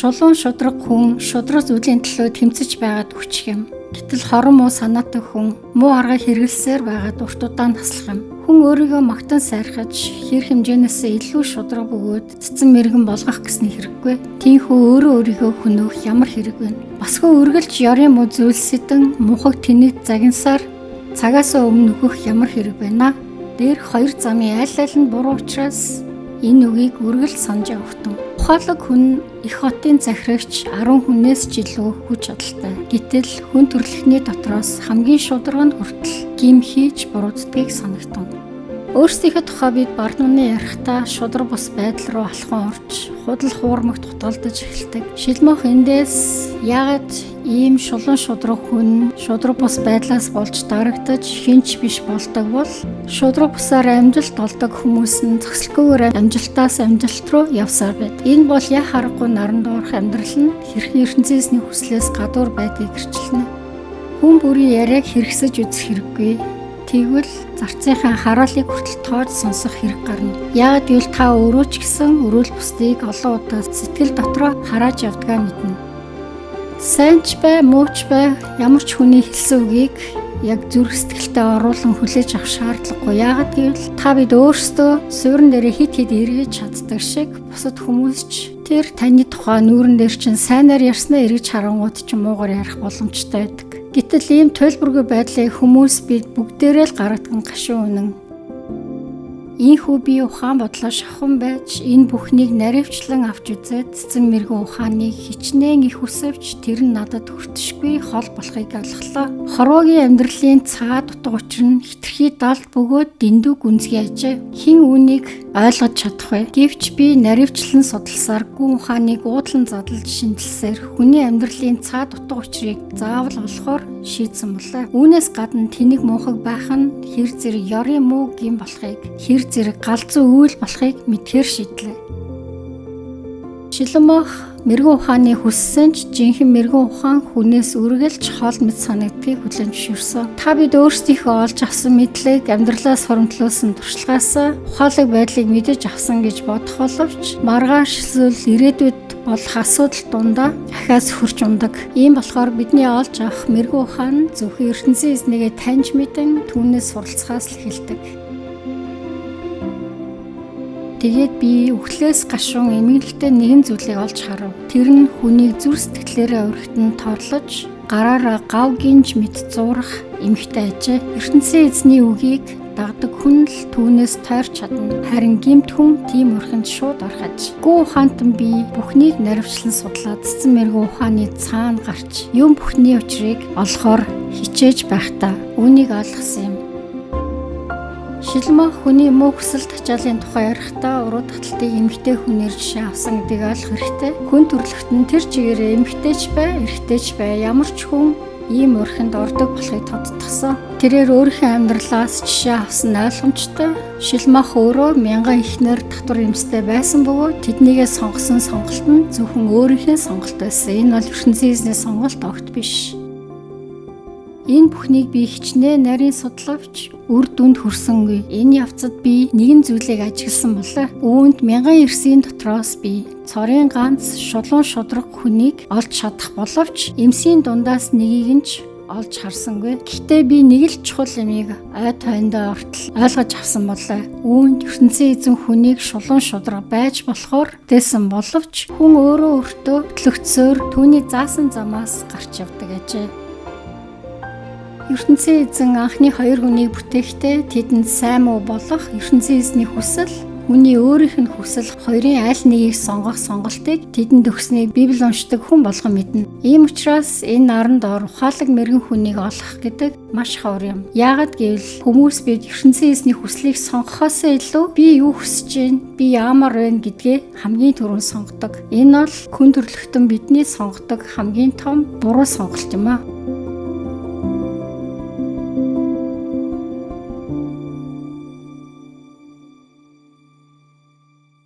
Шулуун шудраг хүн шудраг зүйлийн төлөө тэмцэж байгаад хүчих юм. Гэтэл хорон муу санаатай хүн муу аргыг хэрэглэсээр байгаад урт удаан таслах юм. Хүн өөрийгөө магтан сайрхаж хэр хэмжээнээс илүү шудраг бөгөөд цэцэн мэрэгэн болгох гэсний хэрэггүй. Тийхүү өөрөө өөрийгөө хөнөөх ямар хэрэг вэ? Басгүй үргэлж ёрын муу зүйлсэдэн мунхаг тэнэг загинсаар цагаас өмнө өгөх ямар хэрэг байна? Дээр хоёр замын аль нь буруу учраас энэ үгийг үргэлж санаж явахтун. Ухаалаг хүн их хотын захирагч 10 хүнээс ч илүү хүч чадалтай. Гэтэл хүн төрөлхтний дотроос хамгийн шударга нь хүртэл гим хийж бурууддгийг санагтун. Өөрсдийнхөө тухай бид бардууны ярихдаа шудраг бус байдал руу алхам орж, худал хуурмагт хутгалдаж эхэлдэг. Шилмөх эндээс яагаад ийм шулуун шудраг хүн шудраг бус байдлаас болж дарагдаж хинч биш болдог бол шудраг бусаар амжилт олдог хүмүүс нь зөксөлгүйгээр амжилтаас амжилт руу явсаар байд. Энэ бол яа харахгүй наран доорх амьдрал нь хэрхэн ертөнцийн хүслээс гадуур байдгийг гэрчилнэ. Хүн бүрийн яриаг хэрэгсэж үзэх хэрэггүй. Тэгвэл зарцынхаа хараалыг хүртэл тоож сонсох хэрэг гарна. Яагад гэвэл та өөрөө ч гэсэн өрөөл бусдыг олон удаа сэтгэл дотроо харааж явдгаа мэднэ. Сайн ч бай, муу ч бай, ямар ч хүний хэлсэн үгийг яг зүрх сэтгэлдээ оруулан хүлээж авах шаардлагагүй. Яагад гэвэл та бид өөрсдөө суурин дээрээ хит эргэж чаддаг шиг бусад хүмүүс ч тэр таны тухай нүүрэн дээр чинь сайнаар ярьснаа эргэж харангууд ч муугаар ярих боломжтой байдаг. Гэтэл ийм төлбөргүй байдлыг хүмүүс бид бүгдээрээ л гаргадган гашуун үнэн. Ийхүү би ухаан бодлоо шавхан байж энэ бүхнийг наривчлан авч үзээд цэцэн мэрэгэн ухааныг хичнээн их үсвч тэр нь надад хүртэшгүй хол болохыг алхлаа. Хорвоогийн амьдралын цаад утга учир нь хитрхи далд бөгөөд дэндүү гүнзгий ажээ. Хин үүнийг ойлгож чадах вэ? Гэвч би наривчлан судалсаар гүн ухааныг уудлан задлж шинжилсээр хүний амьдралын цаад утга учирыг заавал олохоор шийдсэн болоо. Үүнээс гадна тэнэг муухаг байх нь хэр зэрэг ёрын муу гин болохыг, хэр зэрэг галзуу үйл болохыг мэдхээр шийдлээ. Шилмөх мэрэгэн ухааны хүссэн ч жинхэнэ мэрэгэн ухаан хүнээс үргэлж хоол мэд санагдгийг хүлээн зөвшөөрсөн. Та бид өөрсдийнхөө олж авсан мэдлэг амьдралаас хуримтлуулсан туршлагаас ухаалаг байдлыг мэдэж авсан гэж бодох боловч маргааш эсвэл ирээдүйд болох асуудал дундаа ахаас хурж ундаг. Ийм болохоор бидний олж авах мэрэгэн ухаан зөвхөн ертөнцийн эзнийгээ таньж мэдэн түүнээс суралцахаас л эхэлдэг. Тэгээд би үхлээс гашуун эмгэлтэй нэгэн зүйлийг олж харав. Тэр нь хүнийг зүрх сэтгэлээрээ өргөтөн торлож, гараараа гав гинж мэд зуурах эмэгтэй ажээ. ертөнцийн эзний үгийг дагдаг хүн л түүнээс тойрч чадна. Харин гэмт хүн тийм өрхөнд шууд орхож. Гүү ухаантан би бүхнийг наривчлан судлаад цэцэн мэрэгэн ухааны цаана гарч юм бүхний учрыг олохоор хичээж байхдаа үүнийг ойлгосон юм. Шилмөх хүний муу хүсэл тачаалын тухай ярихдаа уруу таталтыг эмэгтэй хүнээр жишээ авсан гэдгийг ойлгох хэрэгтэй. Хүн төрөлхтөн нь тэр чигээрээ эмэгтэйч бай, эрэгтэйч бай, ямар ч хүн ийм өрхөнд ордог болохыг тодтгосон. Тэрээр өөрийнхөө амьдралаас жишээ авсан ойлгомжтой. Шилмөх өөрөө мянган ихнэр татвар эмстэй байсан бөгөөд тэднийгээ сонгосон сонголт нь зөвхөн өөрийнхөө сонголт байсан. Энэ бол ертөнцийн эзний сонголт огт биш. Энэ бүхнийг би хичнээн нарийн судлавч үр дүнд хүрсэнгүй. Энэ явцад би нэгэн зүйлийг ажигласан болоо. Үүнд мянган эрсийн дотроос би цорын ганц шулуун шудраг хүнийг олж чадах боловч эмсийн дундаас нэгийг нь ч олж харсангүй. Гэхдээ би нэг л чухал юмыг ой тойндоо ортол ойлгож авсан болоо. Үүнд ертөнцийн эзэн хүнийг шулуун шудраг байж болохоор дэсэн боловч хүн өөрөө өөртөө хөтлөгцөөр түүний заасан замаас гарч явдаг ажээ. ертөнцийн эзэн анхны хоёр хүнийг бүтээхдээ тэдэнд сайн муу болох ертөнцийн эзний хүсэл, хүний өөрийнх нь хүсэл хоёрын аль нэгийг сонгох сонголтыг тэдэнд өгснийг Библи уншдаг хүн болгон мэднэ. Ийм учраас энэ наран доор ухаалаг мэрэгэн хүнийг олох гэдэг маш ховор юм. Яагад гэвэл хүмүүс бид ертөнцийн эзний хүслийг сонгохоос илүү би юу хүсэж байна, би яамаар байна гэдгээ хамгийн түрүүнд сонгодог. Энэ бол хүн төрөлхтөн бидний сонгодог хамгийн том буруу сонголт юм аа.